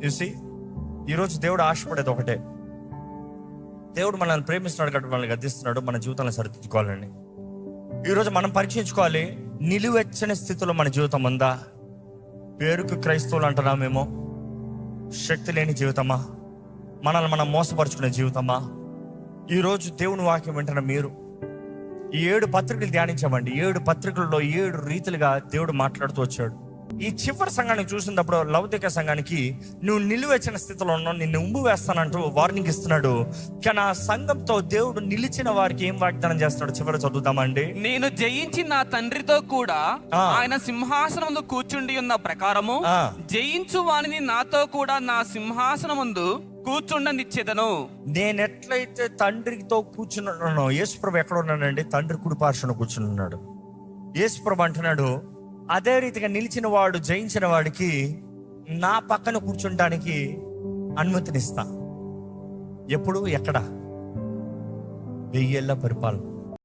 చూసి ఈరోజు దేవుడు ఆశపడేది ఒకటే, దేవుడు మనల్ని ప్రేమిస్తున్నాడు కాబట్టి మనల్ని గద్దిస్తున్నాడు, మన జీవితాలను సరిదిద్దుకోవాలని. ఈరోజు మనం పరీక్షించుకోవాలి, నిలువెచ్చని స్థితిలో మన జీవితం ఉందా? పేరుకు క్రైస్తవులు అంటున్నామేమో, శక్తి లేని జీవితమా? మనల్ని మనం మోసపరుచుకునే జీవితమా? ఈరోజు దేవుని వాక్యం వింటున్న మీరు ఈ 7 పత్రికలు ధ్యానించామండి. 7 పత్రికల్లో 7 రీతిలుగా దేవుడు మాట్లాడుతూ వచ్చాడు. ఈ చివరి సంఘానికి చూసినప్పుడు, లౌకిక సంఘానికి నువ్వు నిలువెచ్చిన స్థితిలో ఉన్నావు, నిన్ను ఉంబు వేస్తానంటూ వార్నింగ్ ఇస్తున్నాడు. కానీ ఆ సంఘంతో దేవుడు నిలిచిన వారికి ఏం వాగ్దానం చేస్తున్నాడు చివరి చదువుతామండి. నేను జయించి నా తండ్రితో కూడా ఆయన సింహాసనముందు కూర్చుండి ఉన్న ప్రకారము జయించు వానిని నాతో కూడా నా సింహాసనముందు కూర్చుండనిచ్చేదను. నేను ఎట్లయితే తండ్రితో కూర్చున్నానో, యేసుప్రభు ఎక్కడ ఉన్నాడండి? తండ్రి కుడి పార్శ్వన కూర్చుని ఉన్నాడు. యేసుప్రభు అంటున్నాడు, అదే రీతిగా నిలిచిన వాడు, జయించిన వాడికి నా పక్కన కూర్చుంటానికి అనుమతినిస్తా. ఎప్పుడు? ఎక్కడ? 1000 ఏళ్ల పరిపాలన.